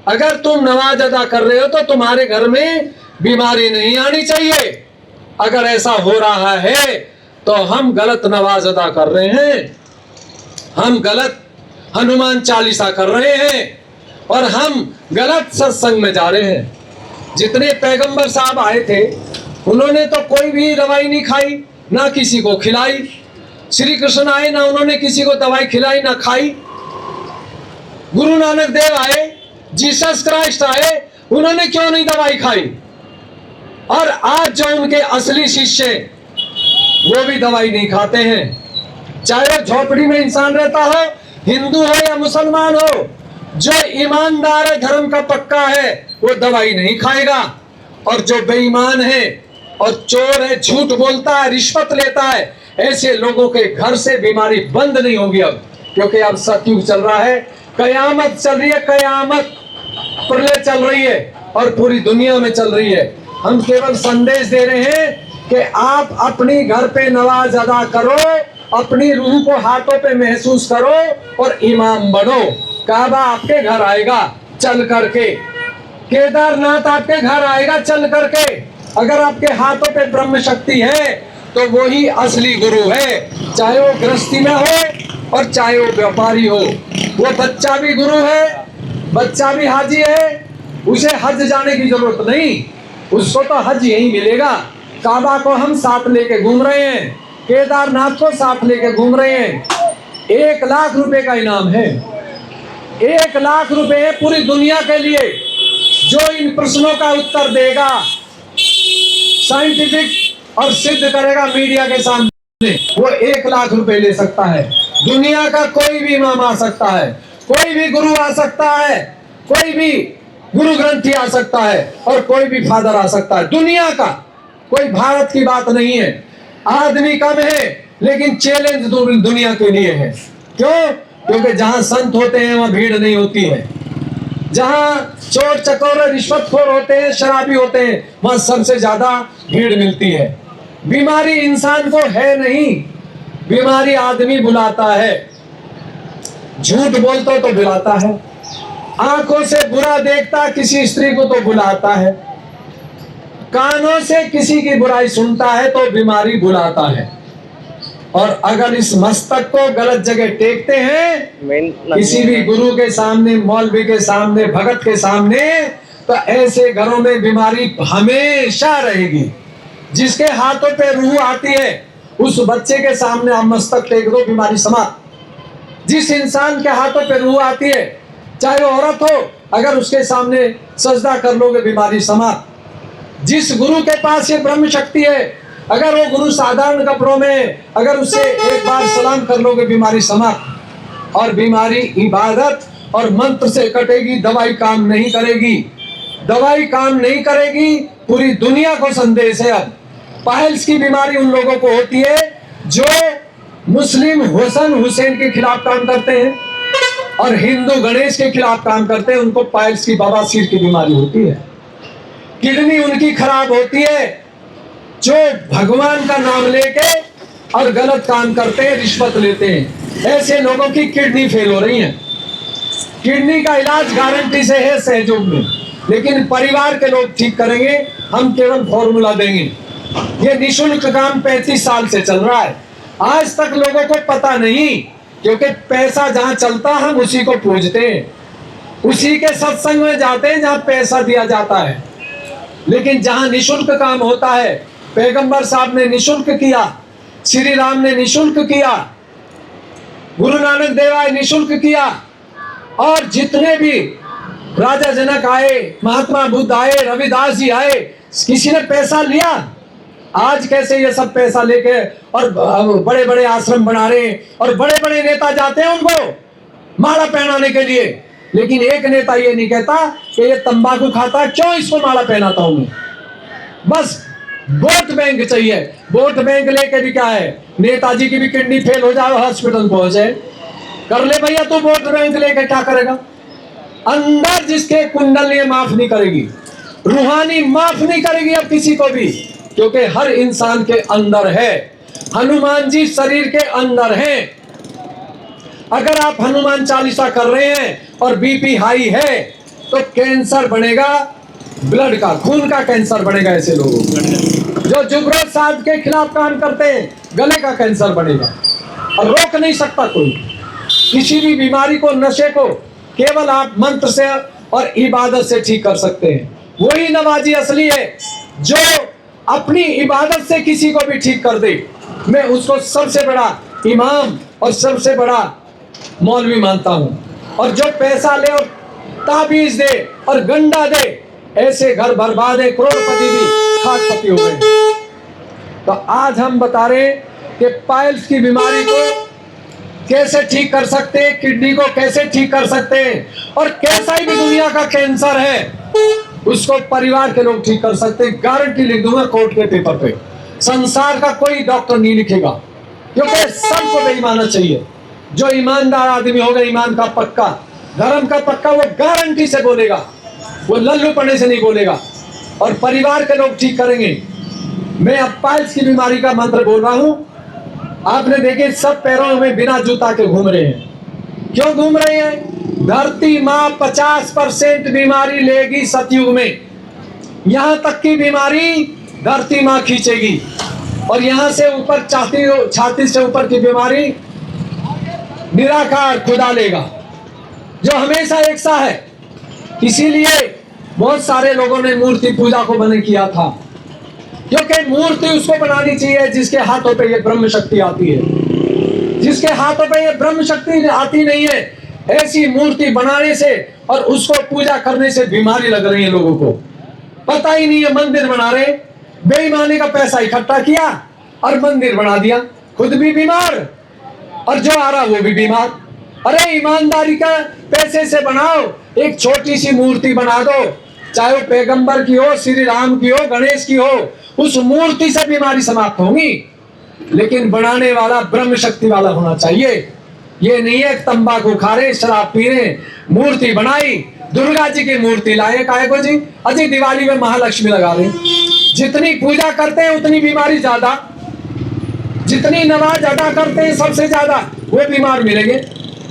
अगर तुम नमाज अदा कर रहे हो तो तुम्हारे घर में बीमारी नहीं आनी चाहिए। अगर ऐसा हो रहा है तो हम गलत नमाज अदा कर रहे हैं, हम गलत हनुमान चालीसा कर रहे हैं और हम गलत सत्संग में जा रहे हैं। जितने पैगंबर साहब आए थे उन्होंने तो कोई भी दवाई नहीं खाई, ना किसी को खिलाई। श्री कृष्ण आए ना उन्होंने किसी को दवाई खिलाई ना खाई। गुरु नानक देव आए, जीसस क्राइस्ट आए, उन्होंने क्यों नहीं दवाई खाई? और आज जो उनके असली शिष्य वो भी दवाई नहीं खाते हैं। चाहे वो झोपड़ी में इंसान रहता हो, हिंदू हो या मुसलमान हो, जो ईमानदार है, धर्म का पक्का है, वो दवाई नहीं खाएगा। और जो बेईमान है और चोर है, झूठ बोलता है, रिश्वत लेता है, ऐसे लोगों के घर से बीमारी बंद नहीं होगी अब, क्योंकि अब सतयुग चल रहा है, कयामत चल रही है, कयामत प्रलय चल रही है और पूरी दुनिया में चल रही है। हम केवल संदेश दे रहे हैं कि आप अपनी घर पे नमाज अदा करो, अपनी रूह को हाथों पे महसूस करो और इमाम बनो। काबा आपके घर आएगा चल करके, केदारनाथ आपके घर आएगा चल करके। अगर आपके हाथों पे ब्रह्म शक्ति है तो वही असली गुरु है, चाहे वो गृहस्थी में हो और चाहे वो व्यापारी हो। वो बच्चा भी गुरु है, बच्चा भी हाजी है, उसे हज जाने की जरूरत नहीं, उसको तो हज यही मिलेगा। काबा को हम साथ लेके घूम रहे हैं, केदारनाथ को साथ लेके घूम रहे हैं। 1 लाख रुपए का इनाम है, 1 लाख रुपए है पूरी दुनिया के लिए। जो इन प्रश्नों का उत्तर देगा, साइंटिफिक और सिद्ध करेगा मीडिया के सामने, वो 1 लाख रुपए ले सकता है। दुनिया का कोई भी इमाम आ सकता है, कोई भी गुरु आ सकता है, कोई भी गुरु ग्रंथी आ सकता है और कोई भी फादर आ सकता है। दुनिया का, कोई भारत की बात नहीं है। आदमी कम है लेकिन चैलेंज दुनिया के लिए है। क्यों? क्योंकि जहां संत होते हैं वहां भीड़ नहीं होती है। जहां चोर चकोर रिश्वतखोर होते हैं, शराबी होते हैं, वहां सबसे ज्यादा भीड़ मिलती है। बीमारी इंसान को है नहीं, बीमारी आदमी बुलाता है। झूठ बोलता तो बुलाता है, आंखों से बुरा देखता किसी स्त्री को तो बुलाता है, कानों से किसी की बुराई सुनता है तो बीमारी बुलाता है। और अगर इस मस्तक को गलत जगह टेकते हैं, किसी भी गुरु के सामने, मौलवी के सामने, भगत के सामने, तो ऐसे घरों में बीमारी हमेशा रहेगी। जिसके हाथों पे रूह आती है उस बच्चे के सामने आप मस्तक टेक दो, बीमारी समाप्त। जिस इंसान के हाथों पे रूह आती है, चाहे वो औरत हो, अगर उसके सामने सजदा कर लोगे, बीमारी समाप्त। जिस गुरु के पास ये ब्रह्म शक्ति है, अगर वो गुरु साधारण कपड़ों में, अगर उससे एक बार सलाम कर लोगे, बीमारी समाप्त। और बीमारी इबादत और मंत्र से कटेगी, दवाई काम नहीं करेगी, दवाई काम नहीं करेगी। पूरी दुनिया को संदेश है। अब पाइल्स की बीमारी उन लोगों को होती है जो मुस्लिम हसन हुसैन के खिलाफ काम करते हैं और हिंदू गणेश के खिलाफ काम करते हैं, उनको पाइल्स की, बवासीर की बीमारी होती है। किडनी उनकी खराब होती है जो भगवान का नाम लेके और गलत काम करते हैं, रिश्वत लेते हैं। ऐसे लोगों की किडनी फेल हो रही है। किडनी का इलाज गारंटी से है सहयोग में, लेकिन परिवार के लोग ठीक करेंगे, हम केवल फॉर्मूला देंगे। ये निःशुल्क काम 35 साल से चल रहा है, आज तक लोगों को पता नहीं, क्योंकि पैसा जहां चलता हम उसी को पूजते हैं, उसी के सत्संग में जाते हैं जहां पैसा दिया जाता है। लेकिन जहां निःशुल्क काम होता है, पैगंबर साहब ने निःशुल्क किया, श्री राम ने निःशुल्क किया, गुरु नानक देव आए निःशुल्क किया, और जितने भी राजा जनक आए, महात्मा बुद्ध आए, रविदास जी आए, किसी ने पैसा लिया? आज कैसे ये सब पैसा लेके और बड़े बड़े आश्रम बना रहे हैं और बड़े बड़े नेता जाते हैं उनको माला पहनाने के लिए, लेकिन एक नेता ये नहीं कहता कि ये तंबाकू खाता, क्यों इसको माला पहनाता हूं मैं? बस वोट बैंक चाहिए। वोट बैंक लेके भी क्या है, नेताजी की भी किडनी फेल हो जाए, हॉस्पिटल पहुंचे, कर ले भैया तू वोट बैंक लेके क्या करेगा? अंदर जिसके कुंडली माफ नहीं करेगी, रूहानी माफ नहीं करेगी अब किसी को भी, क्योंकि हर इंसान के अंदर है। हनुमान जी शरीर के अंदर हैं। अगर आप हनुमान चालीसा कर रहे हैं और बीपी हाई है तो कैंसर बनेगा ब्लड का, खून का कैंसर बनेगा ऐसे लोगों को। जो जुगरोसाद के खिलाफ काम करते हैं, गले का कैंसर बनेगा। और रोक नहीं सकता कोई किसी भी बीमारी को, नशे को, केवल आप मंत्र से और इबादत से ठीक कर सकते हैं। वही नवाजी असली है जो अपनी इबादत से किसी को भी ठीक कर दे। मैं उसको सबसे बड़ा इमाम और सबसे बड़ा मौलवी मानता हूं। और जो पैसा ले और ताबीज दे और गंडा दे, ऐसे घर बर्बाद है, करोड़पति भी खाकपति हो गए। तो आज हम बता रहे हैं कि पाइल्स की बीमारी को कैसे ठीक कर सकते हैं, किडनी को कैसे ठीक कर सकते हैं, और कैसा ही भी दुनिया का कैंसर है उसको परिवार के लोग ठीक कर सकते हैं। गारंटी लिख दूंगा कोर्ट के पेपर पे। संसार का कोई डॉक्टर नहीं लिखेगा, क्योंकि सबको बेईमाना चाहिए। जो ईमानदार आदमी होगा, ईमान का पक्का, धर्म का पक्का, वो गारंटी से बोलेगा, वो लल्लू पड़ने से नहीं बोलेगा, और परिवार के लोग ठीक करेंगे। मैं अब पाइल्स की बीमारी का मंत्र बोल रहा हूं। आपने देखे सब पैरों में बिना जूता के घूम रहे हैं। क्यों घूम रहे हैं? धरती माँ 50% बीमारी लेगी सतयुग में। यहां तक की बीमारी धरती माँ खींचेगी, और यहां से ऊपर छाती से ऊपर की बीमारी निराकार खुदा लेगा, जो हमेशा एक सा है। इसीलिए बहुत सारे लोगों ने मूर्ति पूजा को बंद किया था, क्योंकि मूर्ति उसको बनानी चाहिए जिसके हाथों पे ये ब्रह्म शक्ति आती है। जिसके हाथों पे ये ब्रह्म शक्ति आती नहीं है, ऐसी मूर्ति बनाने से और उसको पूजा करने से बीमारी लग रही है। लोगों को पता ही नहीं है। मंदिर बना रहे, बेईमानी का पैसा इकट्ठा किया और मंदिर बना दिया, खुद भी बीमार और जो आ रहा वो भी बीमार। अरे ईमानदारी का पैसे से बनाओ, एक छोटी सी मूर्ति बना दो, चाहे वो पैगंबर की हो, श्री राम की हो, गणेश की हो, उस मूर्ति से बीमारी समाप्त होगी। लेकिन बनाने वाला ब्रह्म शक्ति वाला होना चाहिए। ये नहीं है तंबाकू खा रहे, शराब पी रहे, मूर्ति बनाई, दुर्गा जी की मूर्ति लाए काहे को जी, अजी दिवाली में महालक्ष्मी लगा रहे। जितनी पूजा करते हैं उतनी बीमारी ज्यादा, जितनी नमाज अदा करते हैं सबसे ज्यादा वो बीमार मिलेंगे,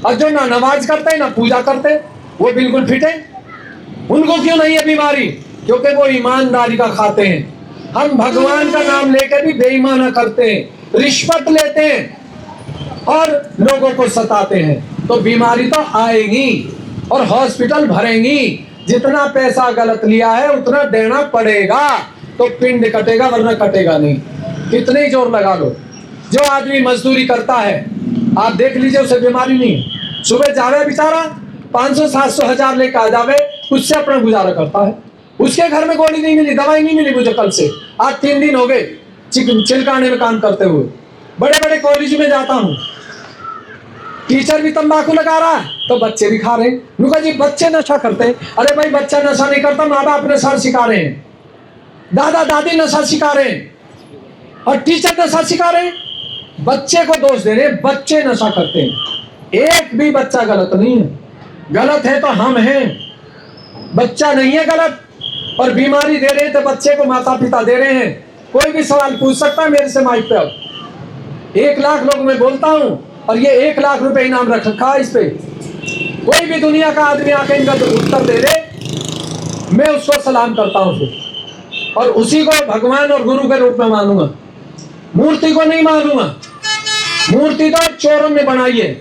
और जो ना नमाज करते हैं ना पूजा करते वो बिल्कुल फिट है। उनको क्यों नहीं है बीमारी? क्योंकि वो ईमानदारी का खाते हैं। हम भगवान का नाम लेकर भी बेईमाना करते हैं, रिश्वत लेते हैं और लोगों को सताते हैं, तो बीमारी तो आएगी और हॉस्पिटल भरेंगी। जितना पैसा गलत लिया है उतना देना पड़ेगा, तो पिंड कटेगा, वरना कटेगा नहीं। कितने ही जोर लगा लो। जो आदमी मजदूरी करता है आप देख लीजिए, उसे बीमारी नहीं। सुबह जावे बेचारा 500-700 हजार लेकर आ जावे, उससे अपना गुजारा करता है। उसके घर में गोली नहीं मिली, दवाई नहीं मिली मुझे कल से, आज 3 दिन हो गए चिलकाने में काम करते हुए। बड़े बड़े कॉलेज में जाता हूँ, टीचर भी तंबाकू लगा रहा है तो बच्चे भी खा रहे हैं। नुका जी बच्चे नशा करते हैं। अरे भाई बच्चा नशा नहीं करता, माँ बाप नशा सिखा रहे हैं, दादा दादी नशा सिखा रहे हैं, और टीचर नशा सिखा रहे हैं। बच्चे को दोष दे रहे, बच्चे नशा करते हैं। एक भी बच्चा गलत नहीं है, गलत है तो हम हैं, बच्चा नहीं है गलत। और बीमारी दे रहे तो बच्चे को माता पिता दे रहे हैं। कोई भी सवाल पूछ सकता है मेरे से माइक पे। अब 1 लाख लोग मैं बोलता हूं और ये 1 लाख रुपए इनाम रख रखा है इस पे। कोई भी दुनिया का आदमी आके इनका उत्तर दे दे, मैं उसको सलाम करता हूं फिर, और उसी को भगवान और गुरु के रूप में मानूंगा, मूर्ति को नहीं मानूंगा। मूर्ति तो चोरों ने बनाई है,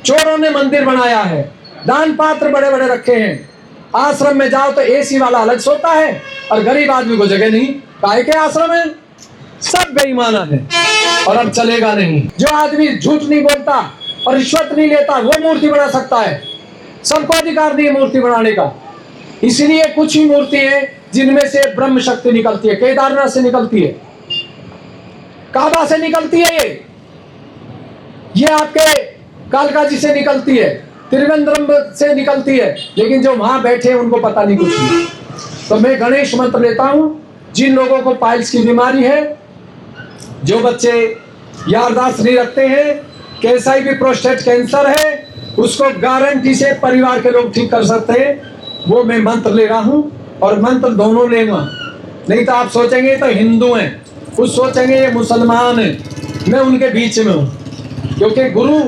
चोरों ने मंदिर बनाया है, दान पात्र बड़े बड़े रखे हैं। आश्रम में जाओ तो एसी वाला अलग सोता है और गरीब आदमी को जगह नहीं। काहे के आश्रम है? सब बेईमाना है और अब चलेगा नहीं। जो आदमी झूठ नहीं बोलता और रिश्वत नहीं लेता वो मूर्ति बना सकता है। सबको अधिकार नहीं है मूर्ति बनाने का। इसलिए कुछ ही मूर्ति है जिनमें से ब्रह्म शक्ति निकलती है। केदारनाथ से निकलती है, काबा से निकलती है, ये आपके कालका जी से निकलती है, त्रिवेंद्रम से निकलती है, लेकिन जो वहां बैठे हैं उनको पता नहीं कुछ नहीं। तो मैं गणेश मंत्र लेता हूं। जिन लोगों को पाइल्स की बीमारी है, जो बच्चे याददाश्त नहीं रखते हैं, कैसा भी प्रोस्टेट कैंसर है, उसको गारंटी से परिवार के लोग ठीक कर सकते हैं। वो मैं मंत्र ले रहा हूं, और मंत्र दोनों लेगा। नहीं तो आप सोचेंगे तो हिंदू हैं, कुछ सोचेंगे ये मुसलमान है। मैं उनके बीच में हूं, क्योंकि गुरु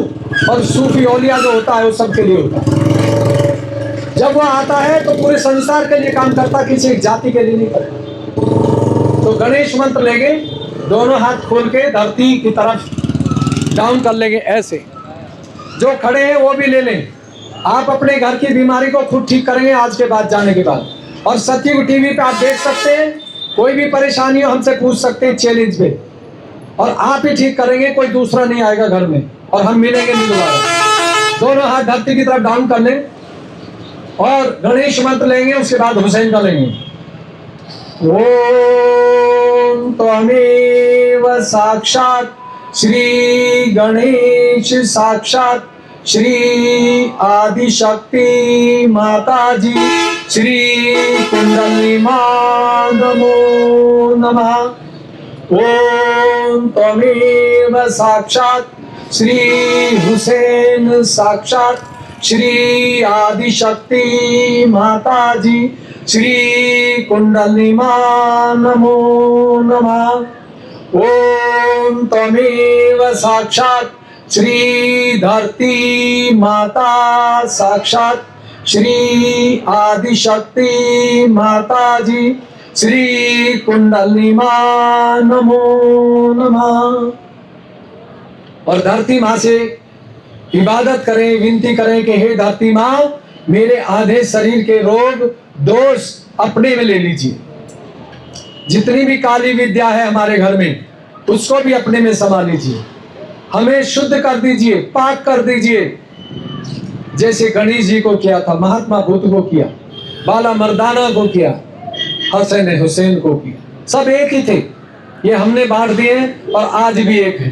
और सूफी औलिया जो होता है वो सबके लिए होता है। जब वो आता है तो पूरे संसार के लिए काम करता, किसी एक जाति के लिए नहीं करता। तो गणेश मंत्र लेंगे, दोनों हाथ खोल के धरती की तरफ डाउन कर लेंगे ऐसे। जो खड़े हैं वो भी ले लें। आप अपने घर की बीमारी को खुद ठीक करेंगे आज के बाद जाने के बाद। और सत्युग टीवी पे आप देख सकते हैं, कोई भी परेशानी हो हमसे पूछ सकते हैं चैलेंज पे, और आप ही ठीक करेंगे, कोई दूसरा नहीं आएगा घर में, और हम मिलेंगे नहीं दोबारा। दोनों हाथ धरती की तरफ डाउन कर लें और गणेश मंत्र लेंगे, उसके बाद हुसैन का लेंगे। ओम त्वमेव साक्षात श्री गणेश साक्षात श्री आदिशक्ति माता जी श्री कुंडली मां नमो नमः। ओम त्वमेव साक्षात श्री हुसैन साक्षात श्री आदिशक्ति माता जी श्री कुंडली मां नमो नमः। ओम त्वमेव साक्षात श्री धरती माता साक्षात श्री आदिशक्ति माता जी श्री कुंडली मां नमो नमः। और धरती माँ से इबादत करें, विनती करें कि हे धरती माँ, मेरे आधे शरीर के रोग दोष अपने में ले लीजिए। जितनी भी काली विद्या है हमारे घर में, उसको भी अपने में समा लीजिए। हमें शुद्ध कर दीजिए, पाक कर दीजिए, जैसे गणेश जी को किया था, महात्मा बुद्ध को किया, बाला मर्दाना को किया, हसन हुसैन को किया। सब एक ही थे, ये हमने बांट दिए और आज भी एक है।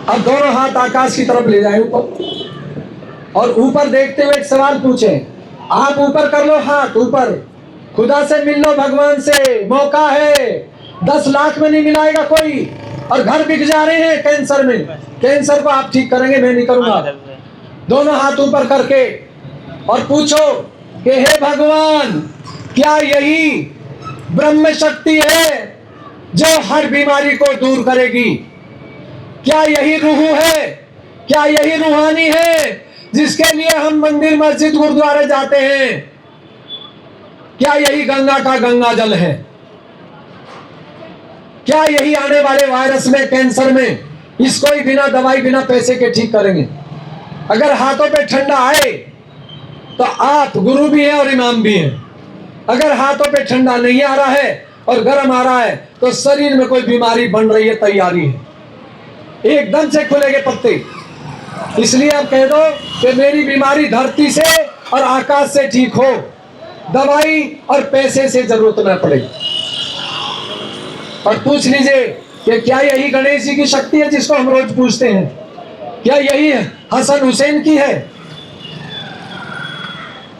अब दोनों हाथ आकाश की तरफ ले जाए ऊपर, और ऊपर देखते हुए एक सवाल पूछे। आप ऊपर कर लो हाथ, ऊपर खुदा से मिल लो, भगवान से मौका है। 10 लाख में नहीं मिलाएगा कोई, और घर बिक जा रहे हैं कैंसर में। कैंसर को आप ठीक करेंगे, मैं नहीं करूंगा। दोनों हाथ ऊपर करके और पूछो कि हे भगवान, क्या यही ब्रह्म शक्ति है जो हर बीमारी को दूर करेगी? क्या यही रूह है? क्या यही रूहानी है जिसके लिए हम मंदिर मस्जिद गुरुद्वारे जाते हैं? क्या यही गंगा का गंगा जल है? क्या यही आने वाले वायरस में, कैंसर में, इसको ही बिना दवाई बिना पैसे के ठीक करेंगे? अगर हाथों पे ठंडा आए तो आप गुरु भी हैं और इमाम भी हैं। अगर हाथों पे ठंडा नहीं आ रहा है और गर्म आ रहा है तो शरीर में कोई बीमारी बन रही है, तैयारी है, एकदम से खुलेंगे पत्ते। इसलिए आप कह दो कि मेरी बीमारी धरती से और आकाश से ठीक हो, दवाई और पैसे से जरूरत न पड़े। और पूछ लीजिए कि क्या यही गणेश जी की शक्ति है जिसको हम रोज पूछते हैं? क्या यही हसन हुसैन की है?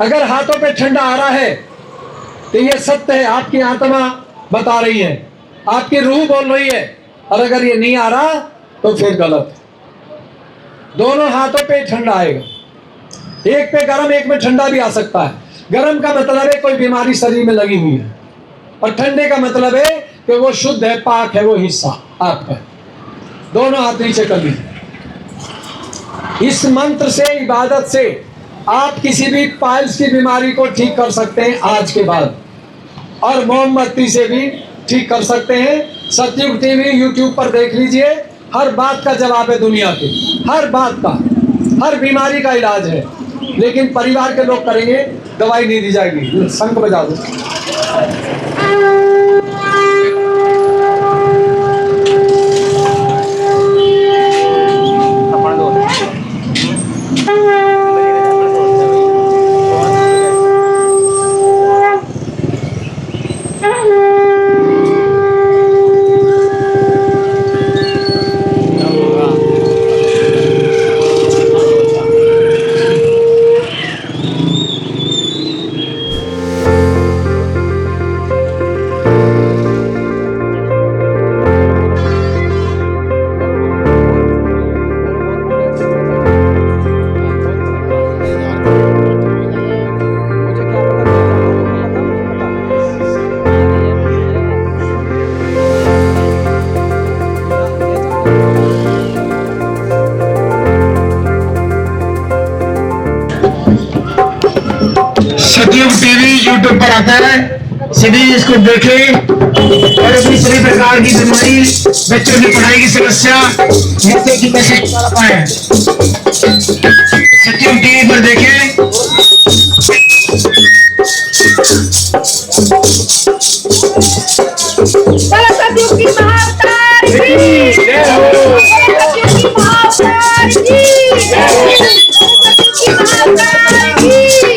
अगर हाथों पे ठंडा आ रहा है तो ये सत्य है, आपकी आत्मा बता रही है, आपकी रूह बोल रही है। और अगर ये नहीं आ रहा तो फिर गलत। दोनों हाथों पे ठंडा आएगा, एक पे गरम, एक में ठंडा भी आ सकता है। गरम का मतलब है कोई बीमारी शरीर में लगी हुई है, और ठंडे का मतलब है कि वो शुद्ध है, पाक है, वो हिस्सा आपका। दोनों हाथ नीचे कर लीजिए। इस मंत्र से, इबादत से आप किसी भी पाइल्स की बीमारी को ठीक कर सकते हैं आज के बाद, और मोमबत्ती से भी ठीक कर सकते हैं। सत्युग टीवी यूट्यूब पर देख लीजिए, हर बात का जवाब है दुनिया के, हर बात का, हर बीमारी का इलाज है। लेकिन परिवार के लोग करेंगे, दवाई नहीं दी जाएगी। शंख बजा दो। यूट्यूब पर आता है, सीधे इसको देखे और अपनी सभी प्रकार की बीमारी, बच्चों की पढ़ाई की समस्या, नौकरी की कैसे पाए सत्यम टीवी पर देखें। सतयुग की महाअवतार की जय हो, सतयुग की महाअवतार की जय हो, सतयुग की महाअवतार की जय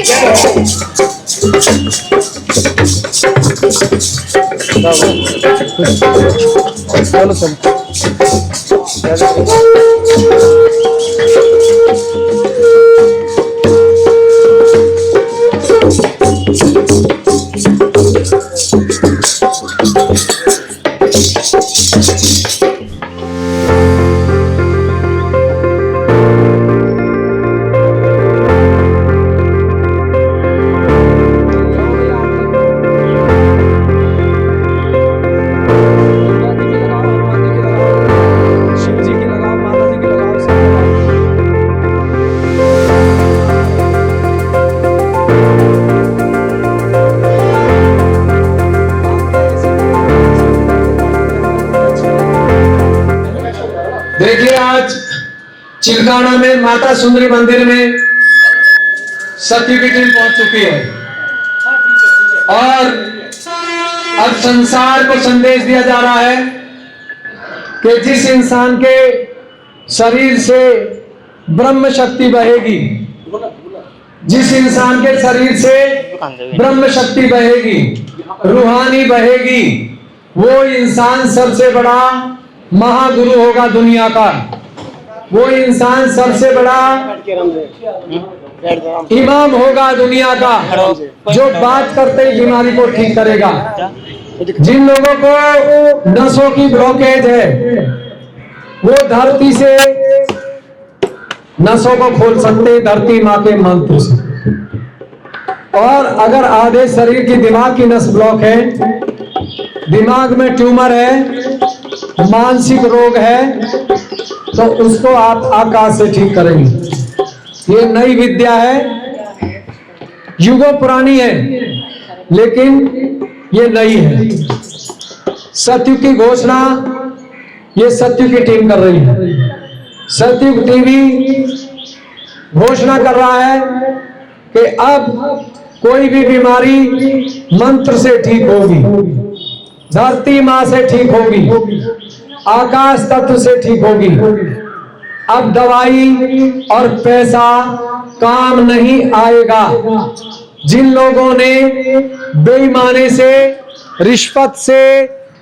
देखिए, आज चिलकाना में माता सुंदरी मंदिर में सत्ययुग की टीम पहुंच चुकी है और अब संसार को संदेश दिया जा रहा है कि जिस इंसान के शरीर से ब्रह्म शक्ति बहेगी, जिस इंसान के शरीर से ब्रह्म शक्ति बहेगी, रूहानी बहेगी, वो इंसान सबसे बड़ा महागुरु होगा दुनिया का। वो इंसान सबसे बड़ा इमाम होगा दुनिया का, जो बात करते ही बीमारी को ठीक करेगा। जिन लोगों को नसों की ब्लॉकेज है, वो धरती से नसों को खोल सकते, धरती माँ के मंत्र से। और अगर आधे शरीर की दिमाग की नस ब्लॉक है, दिमाग में ट्यूमर है, मानसिक रोग है, तो उसको आप आकाश से ठीक करेंगे। ये नई विद्या है, युगों पुरानी है, लेकिन ये नई है। सतयुग की घोषणा ये सतयुग की टीम कर रही है। सतयुग टीवी घोषणा कर रहा है कि अब कोई भी बीमारी मंत्र से ठीक होगी, धरती माँ से ठीक होगी, आकाश तत्व से ठीक होगी। अब दवाई और पैसा काम नहीं आएगा। जिन लोगों ने बेईमानी से, रिश्वत से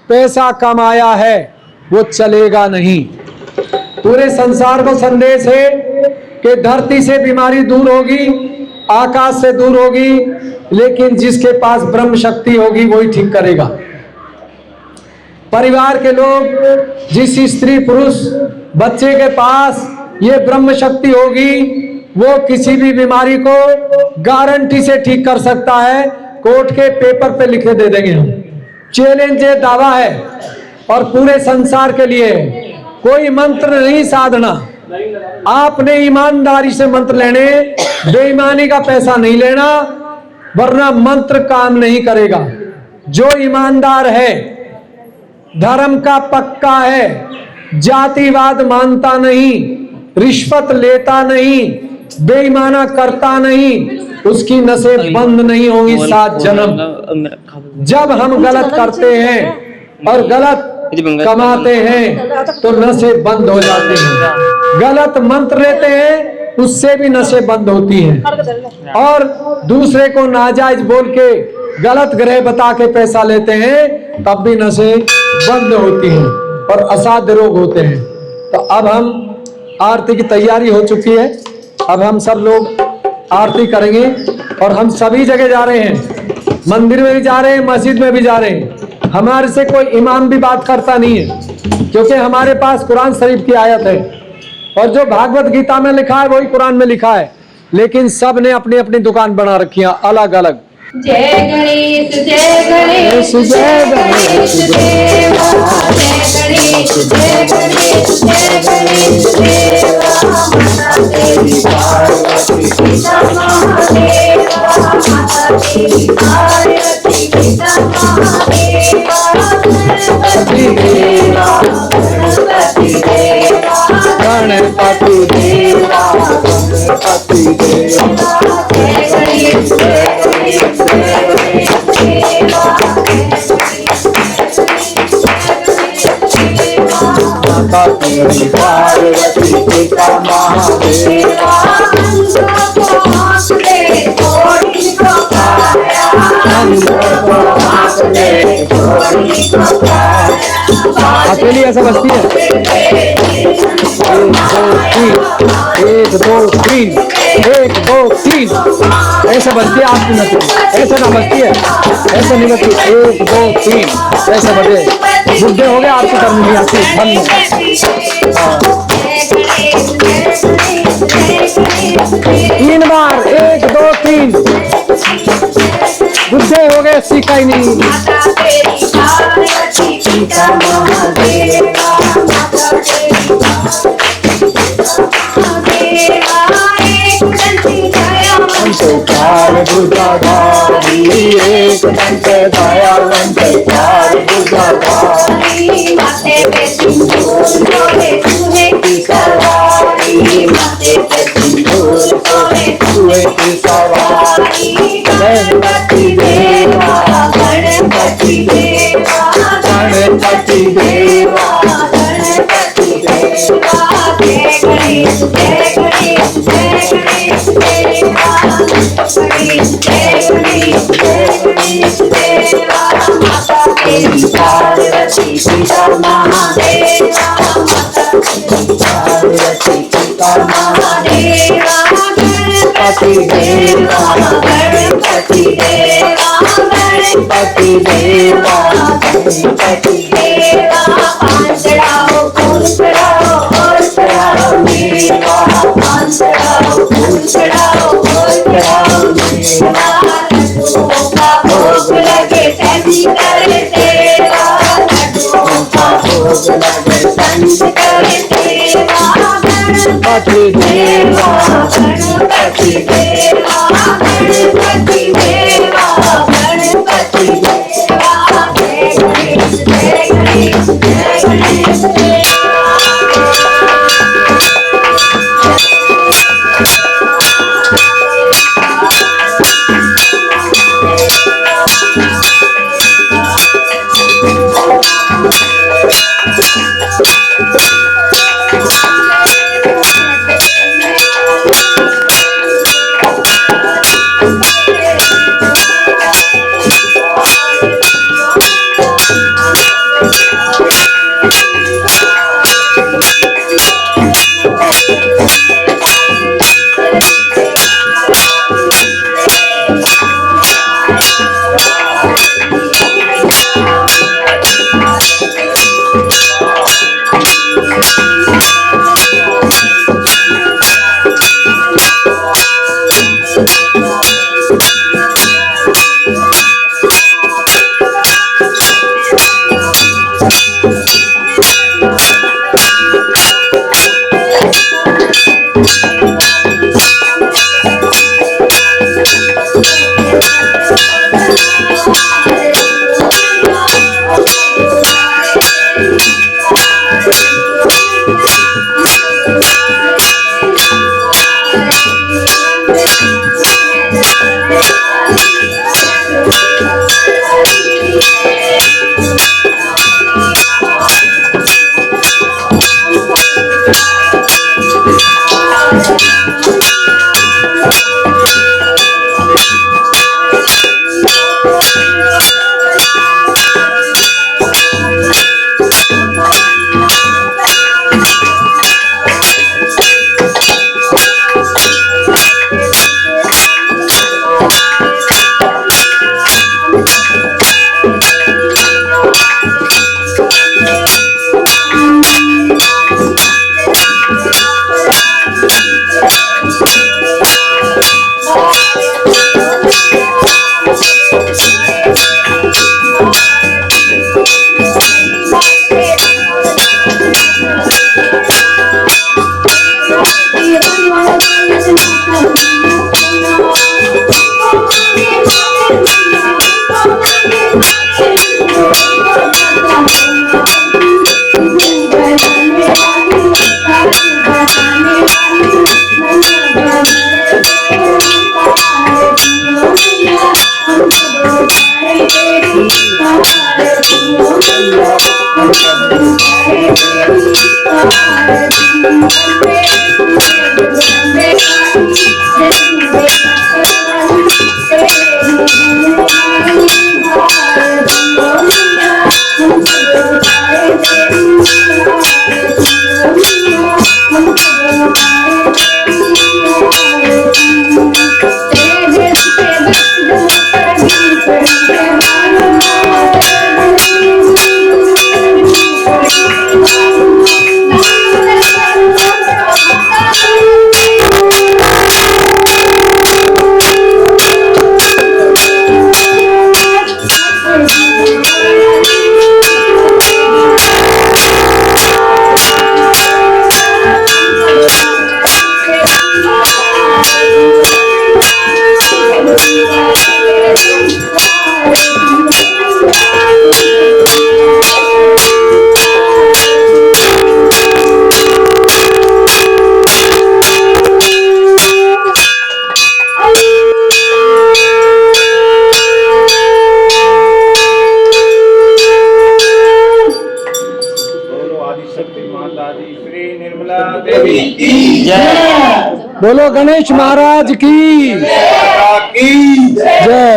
पैसा कमाया है, वो चलेगा नहीं। पूरे संसार को संदेश है कि धरती से बीमारी दूर होगी, आकाश से दूर होगी, लेकिन जिसके पास ब्रह्म शक्ति होगी वही ठीक करेगा। परिवार के लोग, जिस स्त्री पुरुष बच्चे के पास ये ब्रह्म शक्ति होगी, वो किसी भी बीमारी को गारंटी से ठीक कर सकता है। कोर्ट के पेपर पे लिखे दे देंगे हम। चैलेंज ये दावा है और पूरे संसार के लिए कोई मंत्र नहीं साधना। आपने ईमानदारी से मंत्र लेने, बेईमानी का पैसा नहीं लेना, वरना मंत्र काम नहीं करेगा। जो ईमानदार है, धर्म का पक्का है, जातिवाद मानता नहीं, रिश्वत लेता नहीं, बेईमाना करता नहीं, उसकी नसें बंद नहीं होंगी 7 जन्म। जब हम गलत करते हैं और गलत कमाते हैं तो नसें बंद हो जाती हैं। गलत मंत्र लेते हैं, उससे भी नसें बंद होती हैं। और दूसरे को नाजायज बोल के, गलत ग्रह बता के पैसा लेते हैं, तब भी नसें बंद होती हैं और असाध्य रोग होते हैं। तो अब हम आरती की तैयारी हो चुकी है। अब हम सब लोग आरती करेंगे और हम सभी जगह जा रहे हैं, मंदिर में भी जा रहे हैं, मस्जिद में भी जा रहे हैं। हमारे से कोई इमाम भी बात करता नहीं है, क्योंकि हमारे पास कुरान शरीफ की आयत है और जो भागवत गीता में लिखा है वही कुरान में लिखा है। लेकिन सब ने अपनी अपनी दुकान बना रखी है अलग अलग। जय गणेश जय गणेश जय गणेश देवा जय गणेश जय गणेश जय गणेश देवा माता तेरी पार्वती पिता महादेवा माता तेरी पार्वती पिता महादेवा गणपति देवा गणपति देवा गणपति देवा गणपति देवा जय गणेश जय गणेश माता तेरी पार्वती पिता महादेवा अकेली ऐसा बजती है। 1 2 3 1 2 3 ऐसे बजती है आपकी नचनी, ऐसे ना बजती है, ऐसे नहीं बजती। 1 2 3 ऐसे बजे बुढ़े हो गए आपकी करनी नहीं आती बंद। 3 बार 1 2 3 बुढ़े हो गए सीखा ही नहीं। चार भुजाधारी एक दंत दयावंत चार भुजाधारी माथे पे सिंदूर सोहे तुहे की सवारी माथे पे सिंदूर सोहे तुए की सवारी गणपति देवा गणपति देवा गणपति देवा गणपति देवा जय गणेश जय गणेश जय गणेश देवा गणेश जय गणेश जय गणेश देवा माता तेरी पार्वती पिता महादेवा माता तेरी पार्वती पिता महादेवा गणपति देवा गणपति देवा गणपति देवा गणपति देवा पान चढ़ाओ फूल चढ़ाओ और चढ़ाओ मेवा पान चढ़ाओ फूल चढ़ाओ और चढ़ाओ मेवा लड्डुओं का भोग लगे सभी करे सेवा लड्डुओं का भोग लगे संत करे सेवा गणपति देवा गणपति देवा गणपति देवा गणपति देवा जय गणेश जय गणेश जय गणेश देवा बोलो गणेश महाराज की जय।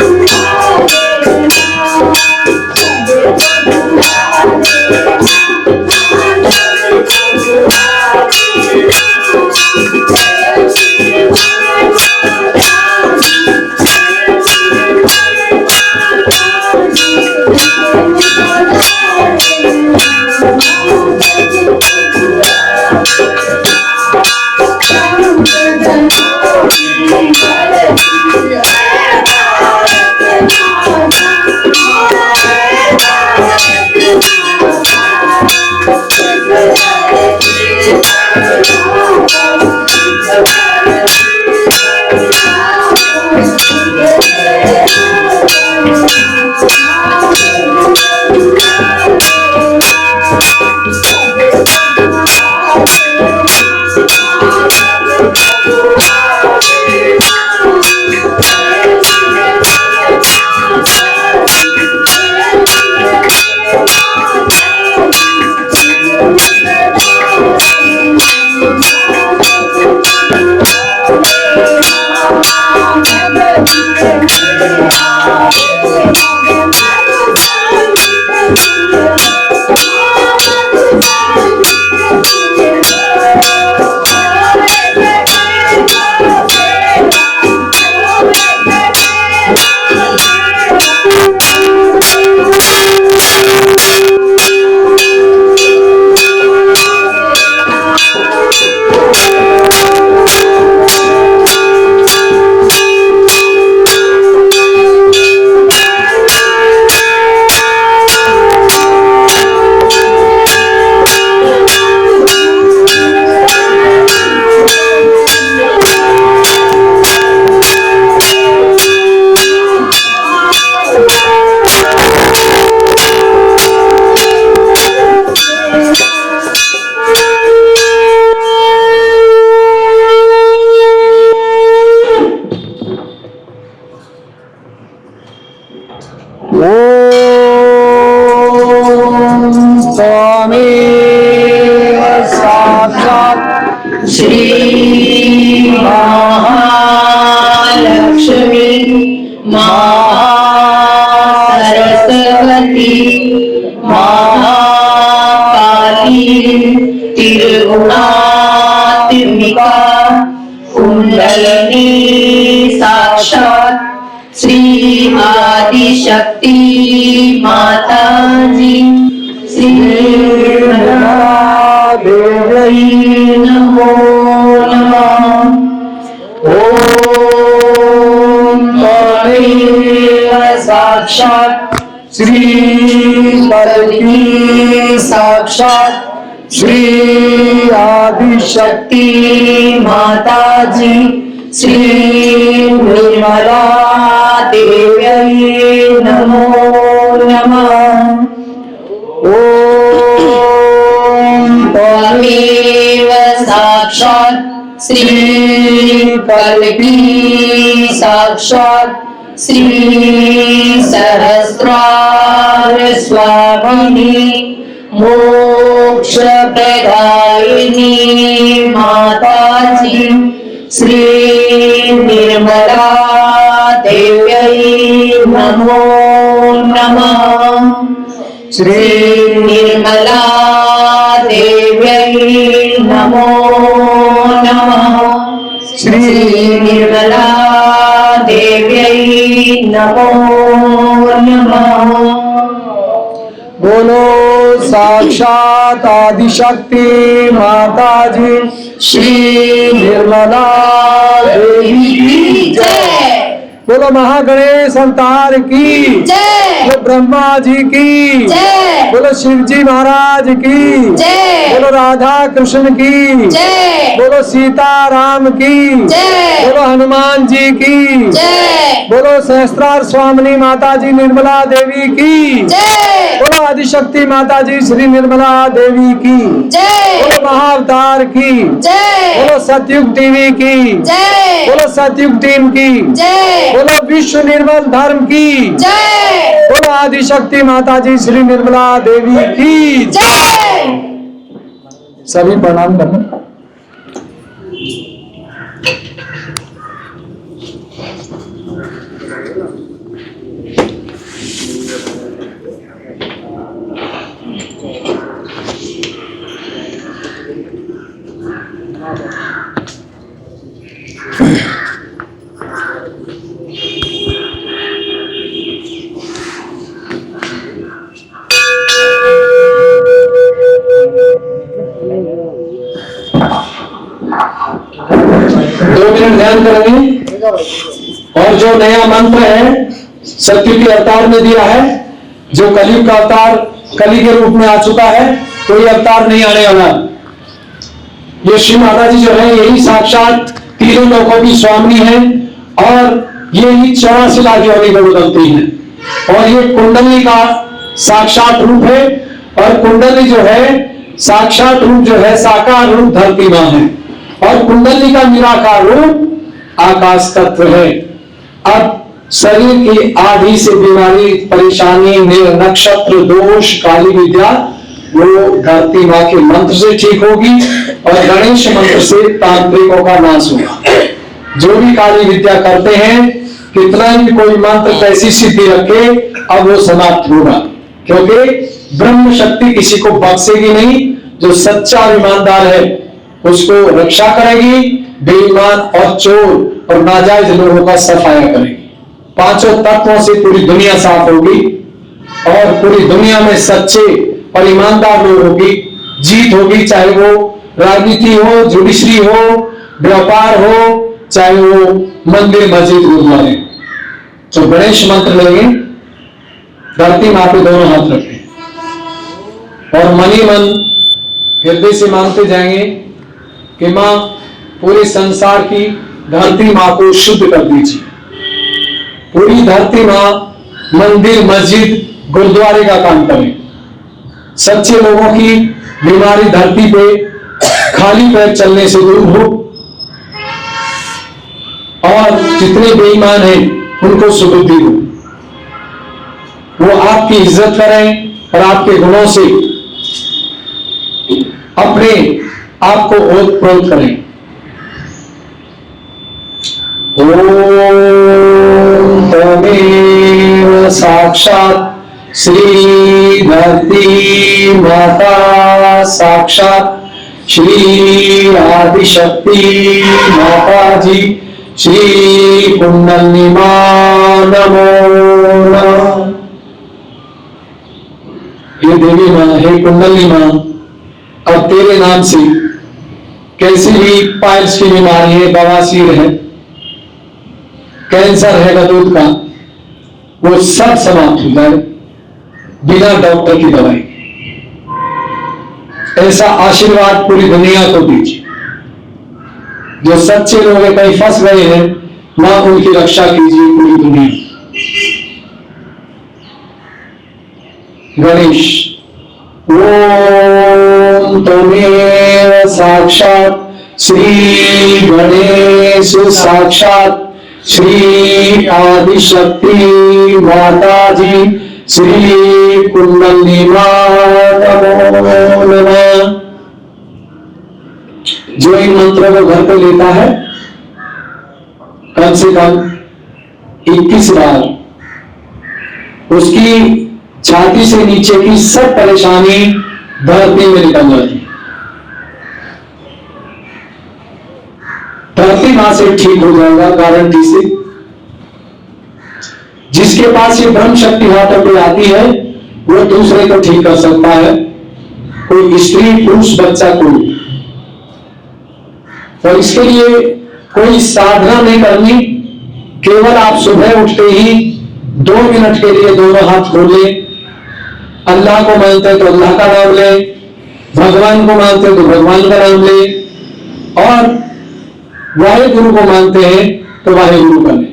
Thank you. श्री महालक्ष्मी महासरस्वती महाकाली त्रिगुणात्मिका कुंडलिनी साक्षात् श्री आदिशक्ति माता जी श्री देवी नमो नमः। ओम साक्षात् श्री कल्की साक्षात् श्री आदिशक्ति माता जी श्री निर्मला देवी नमो नमः। ओम त्वमेव साक्षात् श्री कल्की साक्षात् श्री सहस्रार स्वामिनी मोक्ष प्रदायिनी माता जी श्री निर्मला देवी नमो नमः। श्री निर्मला देवी नमो नमः। श्री निर्मला देवी नमो नमः। बोलो साक्षात आदिशक्ति माता जी श्री निर्मला देवी की जय। बोलो महागणेश अवतार की जय। बोलो ब्रह्मा जी की जय। बोलो शिव जी महाराज की जय। बोलो राधा कृष्ण की जय। बोलो सीता राम की जय। बोलो हनुमान जी की जय। बोलो सहस्त्रार स्वामिनी माता जी निर्मला देवी की जय। बोलो आदिशक्ति माता जी श्री निर्मला देवी की जय। बोलो महाअवतार की जय। बोलो सतयुग टीवी की जय। बोलो सतयुग टीम की जय। बोलो विश्व निर्मल धर्म की जय। बोलो आदिशक्ति माता जी श्री निर्मला देवी की जय। सभी प्रणाम करें। ध्यान करेंगे और जो नया मंत्र है सत्य के अवतार में दिया है, जो कलयुग का अवतार कली के रूप में आ चुका है, कोई अवतार नहीं आने वाला। ये श्री माता जी जो है यही साक्षात तीनों लोकों की स्वामिनी है और ये ही 84 लाख योनि को बदलती है और ये कुंडली का साक्षात रूप है और कुंडली जो है साक्षात रूप जो है साकार रूप धरती मां है और कुंडली का निराकार रूप आकाश तत्व है। अब शरीर की आदि से बीमारी परेशानी नक्षत्र दोष काली विद्या वो धरती मां के मंत्र से ठीक होगी और गणेश मंत्र से तांत्रिकों का नाश होगा। जो भी काली विद्या करते हैं कितना ही कोई मंत्र कैसी सिद्धि रखे, अब वो समाप्त होगा, क्योंकि ब्रह्म शक्ति किसी को बख्शेगी नहीं। जो सच्चा और ईमानदार है उसको रक्षा करेगी, बेईमान और चोर और नाजायज लोगों का सफाया करेगी। पांचों तत्वों से पूरी दुनिया साफ होगी और पूरी दुनिया में सच्चे और ईमानदार लोगों की जीत होगी, चाहे वो राजनीति हो, जुडिशरी हो, व्यापार हो, चाहे वो मंदिर मस्जिद गुरुद्वारे। तो गणेश मंत्र लेंगे, धरती मां पे दोनों हाथ रखें और मन ही मन हृदय से मानते जाएंगे कि मां पूरे संसार की धरती मां को शुद्ध कर दीजिए। पूरी धरती मां मंदिर मस्जिद गुरुद्वारे का काम करें। सच्चे लोगों की बीमारी धरती पे खाली पैर चलने से दूर हो और जितने बेईमान हैं उनको सुबुद्धि हो। वो आपकी इज्जत करें और आपके गुणों से अपने आप को ओतप्रोत करें। ओम तमेव साक्षात श्री धरती माता, साक्षात श्री आदिशक्ति माता जी, श्री कुंडलिनी मां नमो नमः। हे देवी मां, हे कुंडलिनी मां, अब तेरे नाम से कैसी भी पाइल्स की बीमारी है, बवासीर है, कैंसर है गदूद का, वो सब समाप्त हो जाए बिना डॉक्टर की दवाई। ऐसा आशीर्वाद पूरी दुनिया को दीजिए। जो सच्चे लोग कहीं फंस गए हैं, मां उनकी रक्षा कीजिए पूरी दुनिया। गणेश ओम तमेव साक्षात श्री गणेश, साक्षात श्री आदिशक्ति माता जी, श्री कुंडलिनी मां नमो नमः। जो इन मंत्रों को घर पे लेता है कम से कम 21 बार, उसकी छाती से नीचे की सब परेशानी धरती में निकल जाती है। धरती मां से ठीक हो जाएगा गारंटी से। जिसके पास ये ब्रह्म शक्ति हाथों पे आती है वो दूसरे को ठीक कर सकता है, कोई स्त्री पुरुष बच्चा कोई। और इसके लिए कोई साधना नहीं करनी, केवल आप सुबह उठते ही 2 मिनट के लिए दोनों हाथ खोल लें। अल्लाह को मानते हैं तो अल्लाह का नाम ले, भगवान को मानते हैं तो भगवान का नाम ले, और वाहे गुरु को मानते हैं तो वाहे गुरु का ले,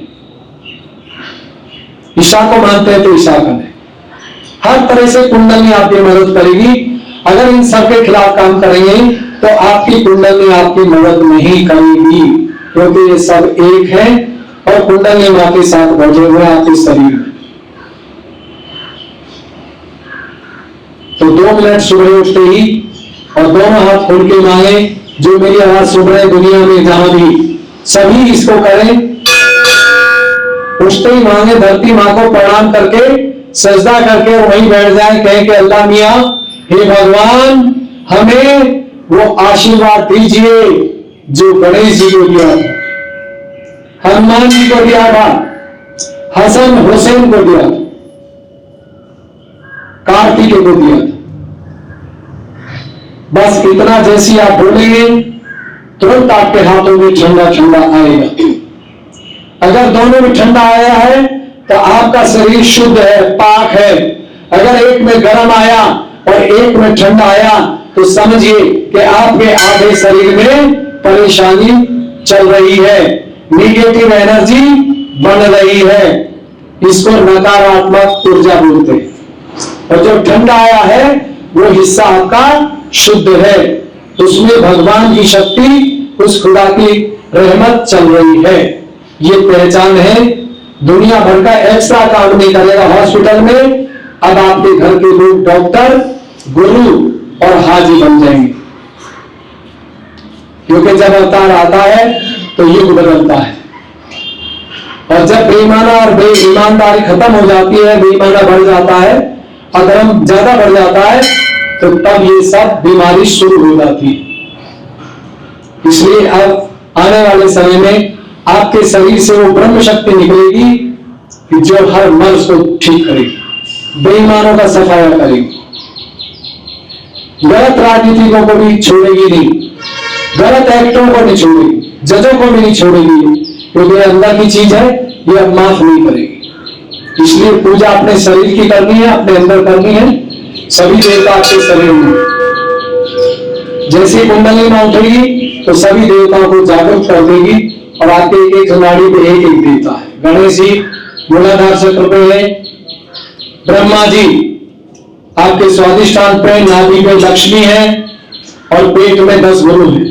ईशा को मानते हैं तो ईशा का ले। हर तरह से कुंडली आपकी मदद करेगी। अगर इन सबके खिलाफ काम करेंगे तो आपकी कुंडली आपकी मदद नहीं करेगी, क्योंकि ये सब एक है और कुंडली मां के साथ बैठे हुए आपके शरीर में। तो 2 मिनट सुबह उठते ही और दोनों हाथ खोल के मांगे। जो मेरी आवाज सुन रहे दुनिया में जहां भी, सभी इसको करें। उठते ही मांगे, धरती मां को प्रणाम करके सजदा करके वहीं बैठ जाए, कहें कि अल्लाह मियां, हे भगवान, हमें वो आशीर्वाद दीजिए जो गणेश जी को दिया था, हनुमान जी को दिया था, हसन हुसैन को दिया था, कार्तिकेय को दिया था। बस इतना जैसी आप बोलेंगे तुरंत आपके हाथों में ठंडा ठंडा आएगा। अगर दोनों में ठंडा आया है तो आपका शरीर शुद्ध है, पाक है। अगर एक में गर्म आया और एक में ठंडा आया तो समझिए कि आपके आधे शरीर में परेशानी चल रही है, निगेटिव एनर्जी बन रही है। इसको नकारात्मक ऊर्जा बोलते हैं। और जो ठंडा आया है वो हिस्सा आपका शुद्ध है, उसमें भगवान की शक्ति, उस खुदा की रहमत चल रही है। ये पहचान है। दुनिया भर का एक्स्ट्रा काम नहीं करेगा हॉस्पिटल में। अब आपके घर के लोग डॉक्टर, गुरु और हाजी बन जाएंगे, क्योंकि जब अवतार आता है तो युग बदलता है। और जब बेईमाना और बेईमानदारी खत्म हो जाती है, बेईमाना बढ़ जाता है, अधर्म ज्यादा बढ़ जाता है, तो तब ये सब बीमारी शुरू हो जाती है। इसलिए अब आने वाले समय में आपके शरीर से वो ब्रह्म शक्ति निकलेगी कि जो हर मर्ज को ठीक करेगी, बेईमानों का सफाया करेगी, गलत राजनीतिकों को भी छोड़ेगी नहीं, गलत एक्टरों को नहीं छोड़ेगी, जजों को भी नहीं छोड़ेगी, क्योंकि अंदर की चीज है, ये अब माफ नहीं करेगी। इसलिए पूजा अपने शरीर की करनी है, अपने अंदर करनी है। सभी देवता आपके शरीर में, जैसे कुंडली में उठेगी तो सभी देवताओं को जागरूक कर देगी और आपके एक एक नाड़ी पे एक एक देवता है। गणेश जी मूलाधार चक्र पे है, ब्रह्मा जी आपके स्वादिष्ठान पे नाभि में लक्ष्मी है और पेट में 10 गुरु है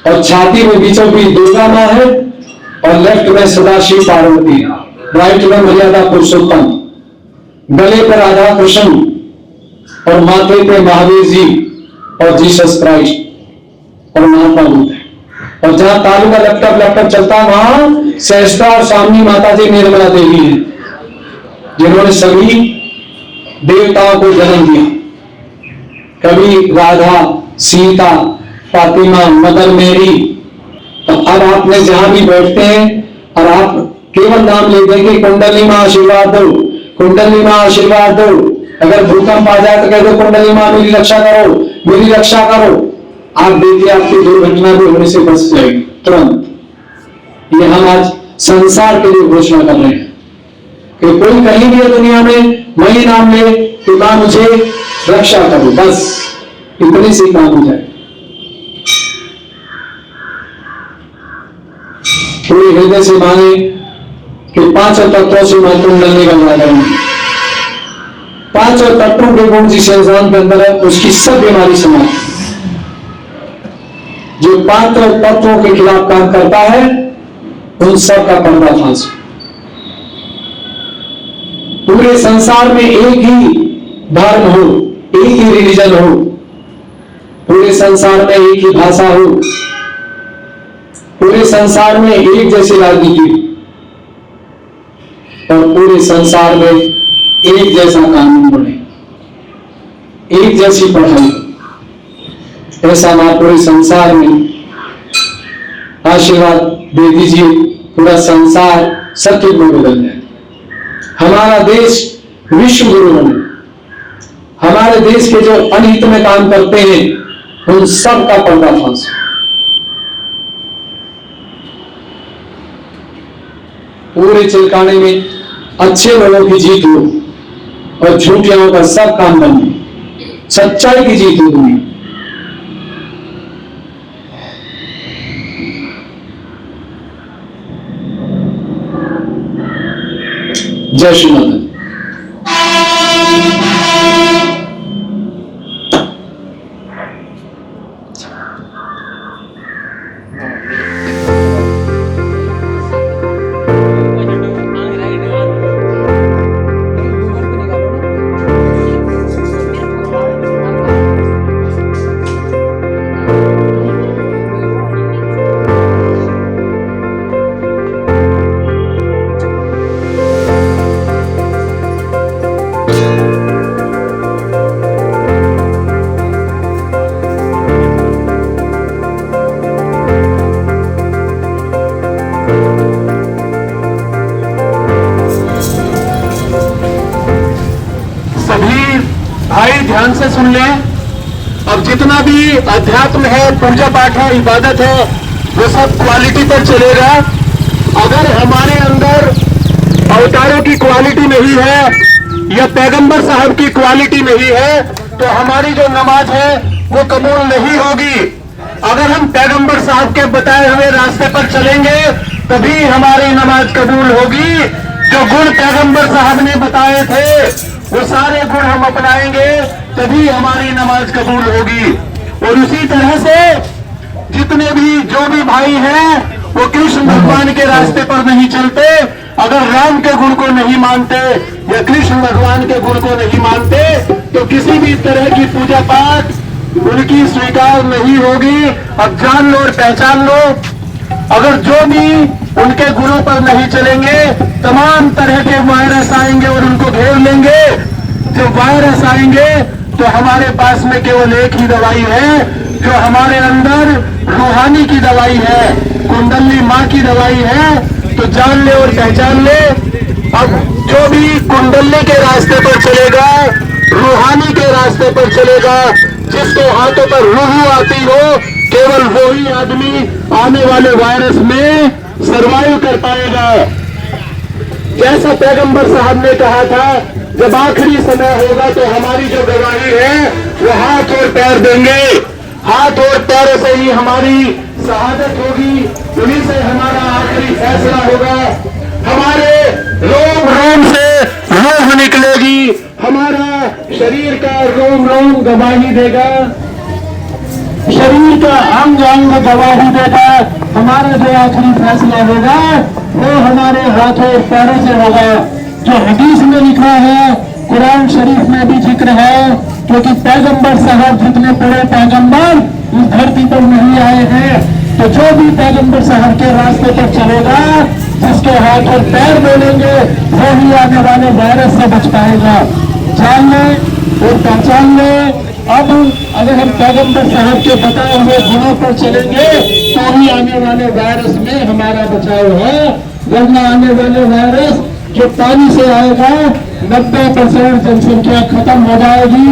और छाती में बीचों बीच दुर्गा मां है और लेफ्ट में सदाशिव पार्वती, राइट में मर्यादा पुरुषोत्तम, गले पर राधा कृष्ण और माथे पे महावीर जी और जीसस क्राइस्ट और महात्मा बुद्ध है। और जहां तालू का लैपटॉप चलता है वहां सहस्ता और सामनी माता जी निर्मला देवी है, जिन्होंने सभी देवताओं को जन्म दिया। कभी राधा, सीता, फातिमा, मदर मेरी। तो अब आपने जहां भी बैठते हैं और आप केवल नाम ले देंगे कुंडली मां आशीर्वाद दो, कुंडली मां आशीर्वाद दो। अगर भूकंप आ जाए तो कह दो कुंडली मां मेरी रक्षा करो, मेरी रक्षा करो। आप देखिए आपकी दुर्घटना भी होने से बच जाएगी तुरंत। ये हम आज संसार के लिए घोषणा कर रहे हैं कि कोई कहीं भी दुनिया में वही नाम ले कि मां मुझे रक्षा करो, बस इतनी सी काम हो जाए। पूरे हृदय से मांगे कि 5 तत्वों से मैं कुंडली गंगा करूंगी। 5 तत्वों के गुण जिस इंसान के अंदर है उसकी सब बीमारी समाप्त। जो 5 तत्वों के खिलाफ काम करता है उन सब का पर्दाफाश। पूरे संसार में एक ही धर्म हो, एक ही रिलीजन हो, पूरे संसार में एक ही भाषा हो, पूरे संसार में एक जैसी राजनीति और पूरे संसार में एक जैसा कानून बने, एक जैसी पढ़ाई, ऐसा ना पूरे संसार में आशीर्वाद दे दीजिए। पूरा संसार सत्य को बदल जाए, हमारा देश विश्व गुरु बने, हमारे देश के जो अनहित में काम करते हैं उन सब का पर्दाफाश। पूरे चिलकाने में अच्छे लोगों की जीत हो और झूठियों का सब काम बने, सच्चाई की जीत हो दुनिया। जय श्री माता। भाई ध्यान से सुन लें। अब जितना भी अध्यात्म है, पूजा पाठ है, इबादत है, वो सब क्वालिटी पर चलेगा। अगर हमारे अंदर अवतारों की क्वालिटी नहीं है या पैगंबर साहब की क्वालिटी नहीं है तो हमारी जो नमाज है वो कबूल नहीं होगी। अगर हम पैगंबर साहब के बताए हुए रास्ते पर चलेंगे तभी हमारी नमाज कबूल होगी। जो गुण पैगंबर साहब ने बताए थे वो सारे गुण हम अपनाएंगे तभी हमारी नमाज कबूल होगी। और उसी तरह से जितने भी जो भी भाई हैं वो कृष्ण भगवान के रास्ते पर नहीं चलते, अगर राम के गुण को नहीं मानते या कृष्ण भगवान के गुण को नहीं मानते तो किसी भी तरह की पूजा पाठ उनकी स्वीकार नहीं होगी। अब जान लो और पहचान लो, अगर जो भी उनके गुणों पर नहीं चलेंगे, तमाम तरह के वायरस आएंगे और उनको घेर लेंगे। जो वायरस आएंगे तो हमारे पास में केवल एक ही दवाई है, जो हमारे अंदर रूहानी की दवाई है, कुंडली माँ की दवाई है। तो जान ले और पहचान ले, अब जो भी कुंडली के रास्ते पर चलेगा, रूहानी के रास्ते पर चलेगा, जिसको हाथों पर रूह आती हो, केवल वो ही आदमी आने वाले वायरस में सरवाइव कर पाएगा। जैसा पैगंबर साहब ने कहा था, जब आखिरी समय होगा तो हमारी जो गवाही है वो हाथ और पैर देंगे। हाथ और पैर से ही हमारी शहादत होगी, उन्हीं से हमारा आखिरी फैसला होगा। हमारे रोम रोम से रूह निकलेगी, हमारा शरीर का रोम रोम गवाही देगा, शरीर का अंग अंग गवाही देगा। हमारा जो आखिरी फैसला होगा वो हमारे हाथों और पैरों से होगा। जो हदीस में लिखा है, कुरान शरीफ में भी जिक्र है, क्योंकि पैगंबर साहब जितने बड़े पैगंबर इस धरती पर नहीं आए हैं, तो जो भी पैगंबर साहब के रास्ते पर चलेगा, जिसके हाथ और पैर बोलेंगे, वो ही आने वाले वायरस से बच पाएगा। जान ले और पहचान ले। अब अगर हम पैगंबर साहब के बताए हुए गुणों पर चलेंगे तो ही आने वाले वायरस में हमारा बचाव है, वरना आने वाले वायरस जो पानी से आएगा, 90% जनसंख्या खत्म हो जाएगी।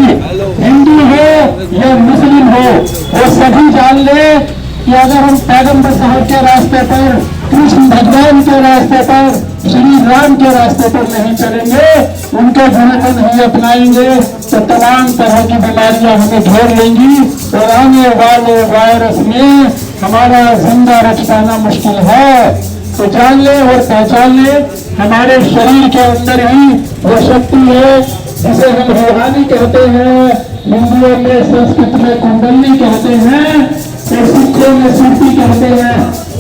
हिंदू हो या मुस्लिम हो, वो सभी जान ले कि अगर हम पैगंबर साहब के रास्ते पर, कृष्ण भगवान के रास्ते पर, श्री राम के रास्ते पर नहीं चलेंगे, उनके गुणों को नहीं अपनाएंगे, तो तमाम तरह की बीमारियां हमें घेर लेंगी और आने वाले वायरस में हमारा जिंदा रख पाना मुश्किल है। तो जान ले और पहचान ले, हमारे शरीर के अंदर ही वो शक्ति है जिसे हम रूहानी कहते हैं, हिंदुओं में, संस्कृत में कुंडली कहते हैं, और सिखों में सुरती कहते हैं।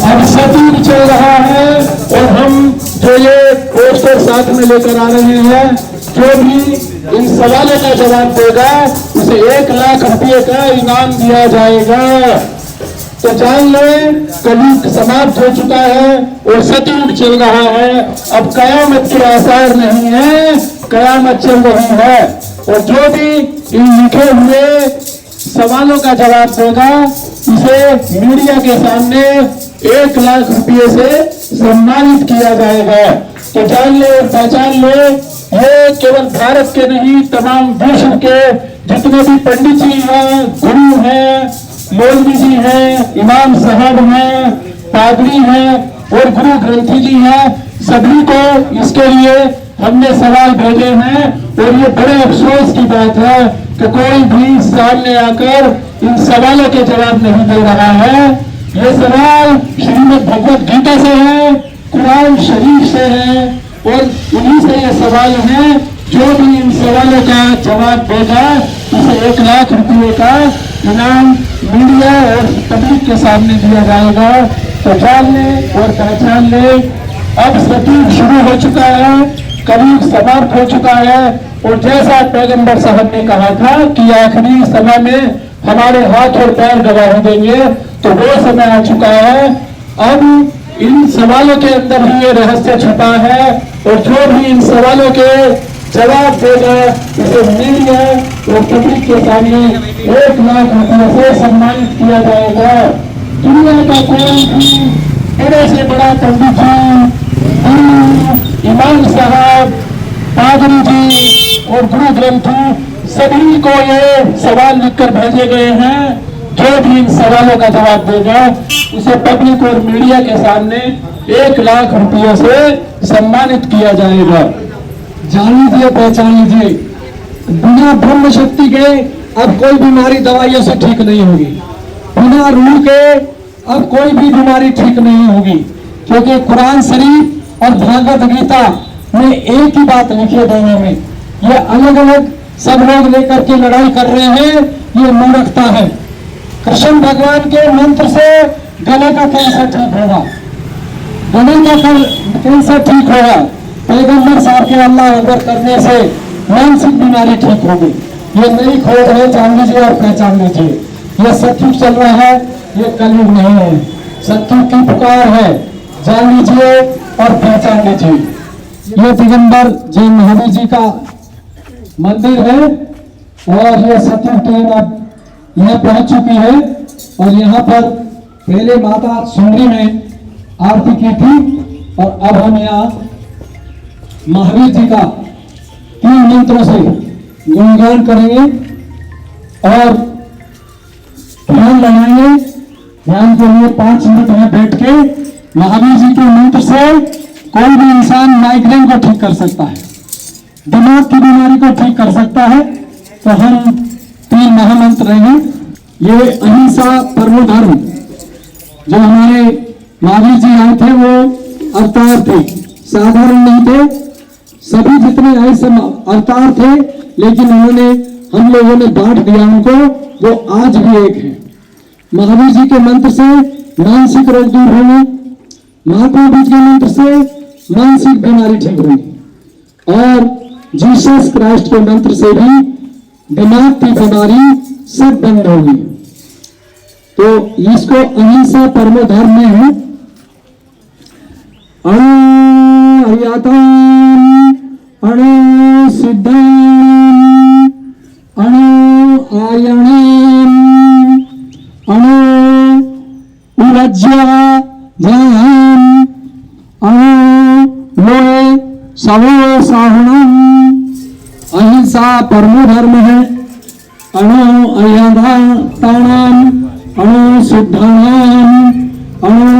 अब सतयुग चल रहा है और हम जो ये पोस्टर साथ में लेकर आ रहे हैं, जो भी इन सवालों का जवाब देगा उसे 1 लाख रुपये का इनाम दिया जाएगा। तो जान ले, कलयुग समाप्त हो चुका है और सतयुग चल रहा है। अब कयामत के आसार नहीं है, कयामत चल रही है। और जो भी इन लिखे हुए सवालों का जवाब देगा, इसे मीडिया के सामने 1 लाख रुपये से सम्मानित किया जाएगा। तो जान ले और पहचान ले, ये केवल भारत के नहीं, तमाम विश्व के जितने भी पंडित जी हैं, गुरु हैं, मौलवी जी हैं, इमाम साहब हैं, पादरी हैं और गुरु ग्रंथी जी हैं, सभी को इसके लिए हमने सवाल भेजे हैं। और ये बड़े अफसोस की बात है कि कोई भी सामने आकर इन सवालों के जवाब नहीं दे रहा है। ये सवाल श्रीमद् भगवत गीता से है, कुरान शरीफ से है और उन्हीं से ये सवाल है। जो भी इन सवालों का जवाब देगा उसे 1 लाख रुपये का इनाम मीडिया और पब्लिक के सामने दिया जाएगा। तो जान ले और पहचान ले, अब सतयुग शुरू हो चुका है, कलयुग समाप्त हो चुका है। और जैसा पैगंबर साहब ने कहा था कि आखिरी समय में हमारे हाथ और पैर गवाही देंगे, तो वो समय आ चुका है। अब इन सवालों के अंदर ही ये रहस्य छुपा है और जो भी इन सवालों के जवाब देगा उसे मीडिया और पब्लिक के सामने 1 लाख रुपये से सम्मानित किया जाएगा। दुनिया का कोई भी बड़े से बड़ा पंडित जी, गुरु, इमाम साहब, पादरी जी और गुरु ग्रंथी, सभी को ये सवाल लिखकर भेजे गए हैं। जो भी इन सवालों का जवाब देगा उसे पब्लिक और मीडिया के सामने 1 लाख रुपये से सम्मानित किया जाएगा। जान लीजिए, पहचान लीजिए, बिना ब्रह्म शक्ति के अब कोई बीमारी दवाइयों से ठीक नहीं होगी। बिना रूह के अब कोई भी बीमारी ठीक नहीं होगी, क्योंकि कुरान शरीफ और भागवत गीता में एक ही बात लिखी है दोनों में। ये अलग अलग सब लोग लेकर के लड़ाई कर रहे हैं, ये मूर्खता है। कृष्ण भगवान के मंत्र से गले का कैंसर ठीक होगा, गले का कैंसर ठीक होगा। पैगंबर साहब के अल्लाह अकबर करने से मानसिक बीमारी ठीक होगी। ये नई खोज है, जान लीजिए और पहचान लीजिए। ये सत्युग चल रहा है, ये कलयुग नहीं है। सत्युग की पुकार है, जान लीजिए और पहचान लीजिए। ये दिगंबर जैन महावीर जी का मंदिर है और ये सत्युग ट्रेन अब यहाँ पहुंच चुकी है। और यहाँ पर पहले माता सुंदरी ने आरती की थी और अब हम यहाँ महावीर जी का 3 मंत्रों से गुणगान करेंगे और ध्यान लगाएंगे। ध्यान के लिए 5 मिनट में बैठ के महावीर जी के मंत्र से कोई भी इंसान माइग्रेन को ठीक कर सकता है, दिमाग की बीमारी को ठीक कर सकता है। तो हम 3 महामंत्र हैं। ये अहिंसा परमो धर्म, जो हमारे महावीर जी आए थे वो अवतार थे, साधारण नहीं थे। सभी जितने आए सब अवतार थे, लेकिन उन्होंने हम लोगों ने बांट दिया उनको, वो आज भी एक है। महावीर जी के मंत्र से मानसिक रोग दूर होंगे, महात्मा बीज के मंत्र से मानसिक बीमारी ठीक होगी और जीसस क्राइस्ट के मंत्र से भी दिमाग की बीमारी सब बंद होगी। तो इसको अहिंसा परमो धर्म में है। अणु सिद्धान अणु आयणम अणु उरज्या ध्यान अणु लोए सवो साहणम। अहिंसा परमो धर्म है। अणु अयधातानाम अणु सिद्धानाम अणु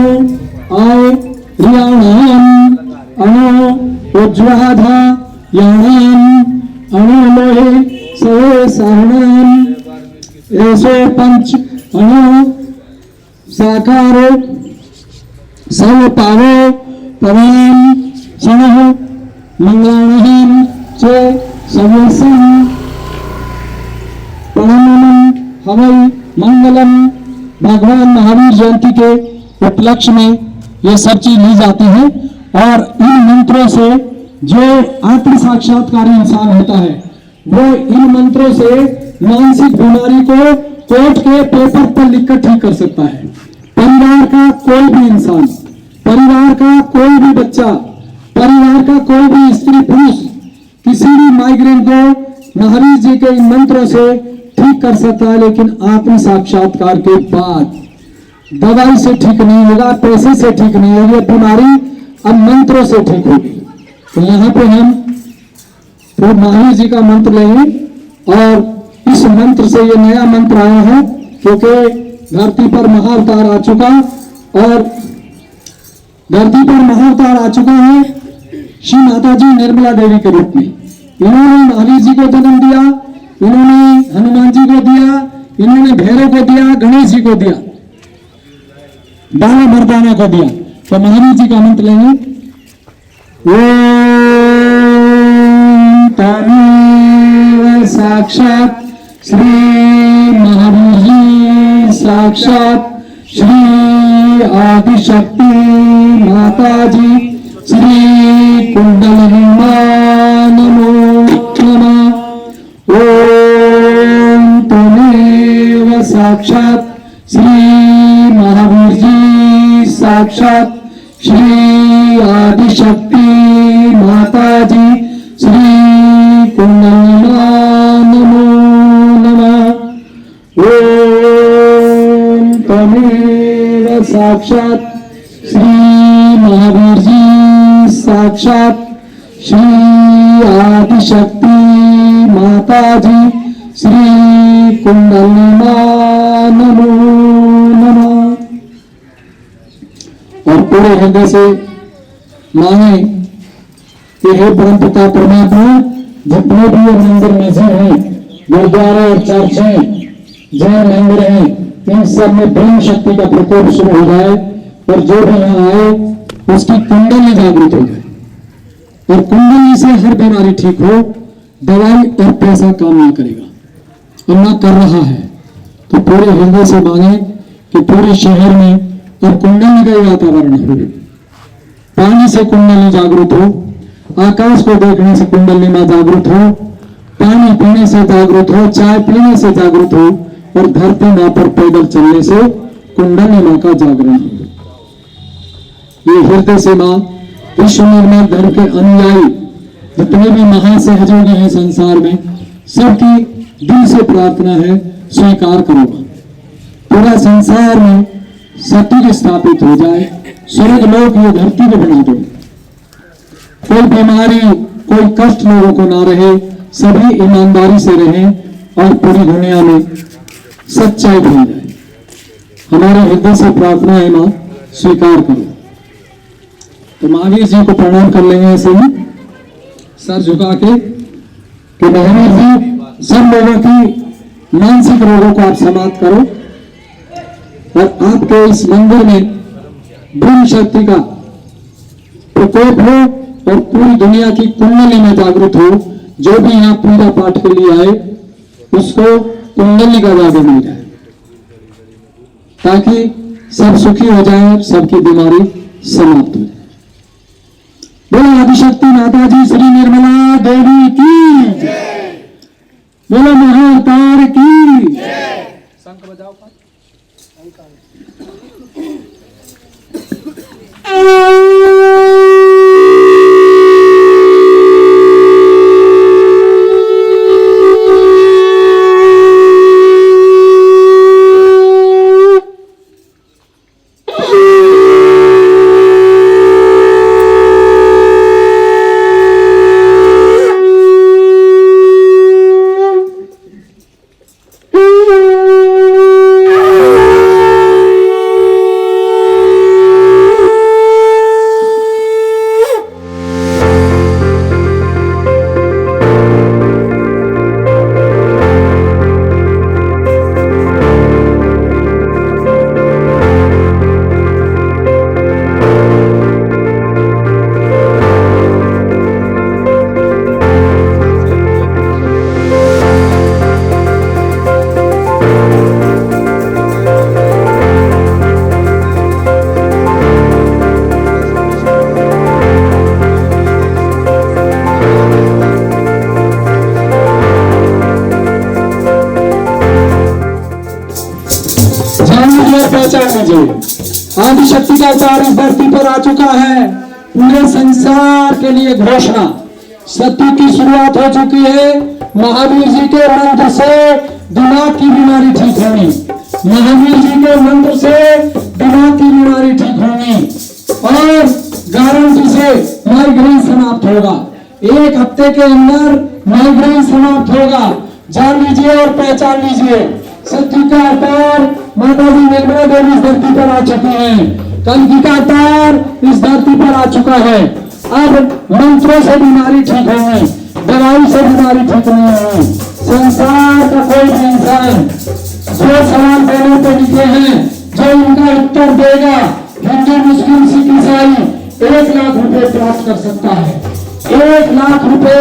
आर्याणाम अणु उज्ज्वाधा याणाम अणु लोहे सवे साहणाम ऐसो पंच अणु साकारो सव पावो पवनम क्षणः मंगलानहम च सवेसम परमम हवै मंगलम। भगवान महावीर जयंती के उपलक्ष्य में ये सब चीज ली जाती है और इन मंत्रों से जो आत्म साक्षात्कारी इंसान होता है वो इन मंत्रों से मानसिक बीमारी को कोर्ट के पेपर पर लिखकर ठीक कर सकता है। परिवार का कोई भी इंसान, परिवार का कोई भी बच्चा, परिवार का कोई भी स्त्री पुरुष किसी भी माइग्रेन को महावीर जी के इन मंत्रों से ठीक कर सकता है। लेकिन आत्म साक्षात्कार के बाद दवाई से ठीक नहीं होगा, पैसे से ठीक नहीं होगी, बीमारी अब मंत्रों से ठीक होगी। तो यहाँ पे हम तो महावीर जी का मंत्र लेंगे और इस मंत्र से ये नया मंत्र आया है क्योंकि धरती पर महाअवतार आ चुका और धरती पर महाअवतार आ चुका है श्री माता जी निर्मला देवी के रूप में। इन्होंने महावीर जी को जन्म दिया, इन्होंने हनुमान जी को दिया, इन्होंने भैरव को दिया, गणेश जी को दिया, बाला मर्दाना को दिया। तो महावीर जी का मंत्र लेंगे। तमेव साक्षात श्री महावीर जी साक्षात श्री आदिशक्ति माता जी श्री कुंडलिनी नमो नमः। ओम तमेव साक्षात श्री महावीर जी साक्षात श्री आदिशक्ति माता जी श्री कुंडलिनी नमो नमः। ओम तमेव साक्षात श्री महावीर जी साक्षात श्री आदिशक्ति माता जी श्री कुंडलिनी नमो नमः। और पूरे हृदय से मांगे कि हे परमपिता परमात्मा, जितने भी ये मंदिर मस्जिद हैं, गुरुद्वारा और चर्च हैं, जैन मंदिर हैं, इन सब में प्रेम शक्ति का प्रकोप शुरू हो जाए और जो भी यहाँ आए उसकी कुंडली जागृत हो जाए और कुंडली से हर बीमारी ठीक हो। दवाई और पैसा काम ना करेगा और ना कर रहा है तो पूरे हृदय से मांगे कि पूरे शहर में और कुंडली का वातावरण हो, पानी से कुंडली जागृत हो, आकाश को देखने से कुंडली में जागृत हो पानी पीने से जागृत हो, चाय पीने से जागृत हो और धरती मां पर पैदल चलने से कुंडली मां का जागरण हो। ये हृदय से मां विश्व निर्माण धर्म के अनुयायी जितने भी महासहयोगी हैं संसार में, सबकी दिल से प्रार्थना है, स्वीकार करो। पूरा संसार में सत्य स्थापित हो जाए, स्वर्ग लोक ये धरती को बना दो, कोई बीमारी कोई कष्ट लोगों को ना रहे, सभी ईमानदारी से रहें और पूरी दुनिया में सच्चाई बन जाए। हमारे हृदय से प्रार्थना है मां, स्वीकार करो। तो महावीर जी को प्रणाम कर लेंगे ऐसे ही सर झुका के कि महावीर जी सब लोगों की मानसिक रोगों को आप समाप्त करो और आपके इस मंदिर में ब्रह्म शक्ति का प्रकोप हो और पूरी दुनिया की कुंडली में जागृत हो। जो भी यहाँ पूजा पाठ के लिए आए उसको कुंडली का जागरण मिल जाए, ताकि सब सुखी हो जाए और सबकी बीमारी समाप्त हो जाए। बोलो आदिशक्ति माता जी श्री निर्मला देवी की, बोलो महाअवतार की। शंख बजाओ। पहचान लीजिए, आदिशक्ति का अवतार इस धरती पर आ चुका है। पूरे संसार के लिए घोषणा, सत्य की शुरुआत हो चुकी है। महावीर जी के मंत्र से दिमाग की बीमारी ठीक होगी, महावीर जी के मंत्र से दिमाग की बीमारी ठीक होगी और गारंटी से माइग्रेन समाप्त होगा। एक हफ्ते के अंदर माइग्रेन समाप्त होगा। जान लीजिए और पहचान लीजिए, सत्य का अवतार माता जी निर्मला देवी इस धरती पर आ चुकी हैं। कल्कि का अवतार इस धरती पर आ चुका है। अब मंत्रों से बीमारी ठीक होगी, दवाई से बीमारी ठीक नहीं होगी। संसार का कोई भी इंसान जो सवाल देने पर लिखे हैं, जो इनका उत्तर देगा, हिंदू मुस्लिम सिख ईसाई 1 लाख रुपए प्राप्त कर सकता है। 1 लाख रुपए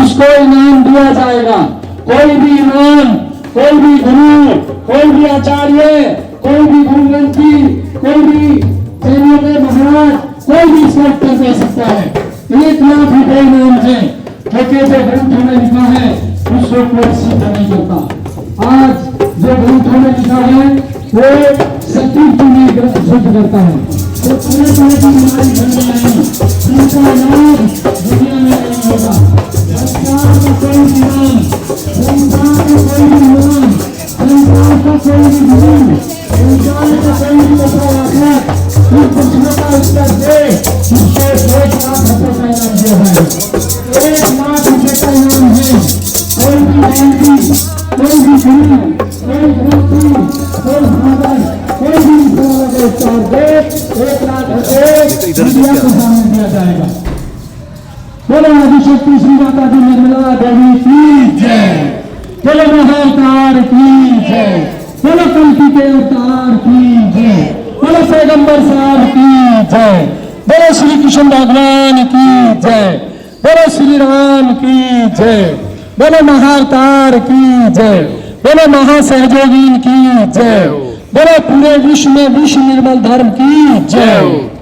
उसको इनाम दिया जाएगा। कोई भी इमाम, कोई भी गुरु, कोई भी आचार्य, कोई भी गुरु ग्रंथी, कोई भी जैनों के महाराज, कोई भी इसका उत्तर दे सकता है। 1 लाख रुपए इनाम है। क्योंकि जो ग्रंथों में लिखा है उसको कोई सिद्ध नहीं करता। आज जो ग्रंथों में लिखा है वो सत्य को नहीं सिद्ध करता है। तो पूरे तरह की बीमारी घर में नहीं, इनका इलाज दुनिया में नहीं होगा। संसार का कोई इमाम, संसार का कोई इमाम, संसार का कोई भी गुरु, संसार का कोई भी वफादार इस प्रश्न का उत्तर दे, उसको 1 लाख रुपए का इनाम दिया है। 1 लाख रुपए का इनाम है। कोई भी गांधी, कोई भी गुरु, कोई ग्रंथी, कोई महाराज, कोई भी सवाल का उत्तर दे, 1 लाख रुपए दुनिया को सामने दिया जाएगा। बोलो आदिशक्ति श्री माता जी निर्मला देवी की जय, बोलो महाअवतार की जय, बोलो कल्कि के अवतार की जय, बोलो पैगंबर साहब की जय, बोलो श्री कृष्ण भगवान की जय, बोलो श्री राम की जय, बोलो महाअवतार की जय, बोलो महासहयोगी की जय, बोलो पूरे विश्व में विश्व निर्मल धर्म की जय।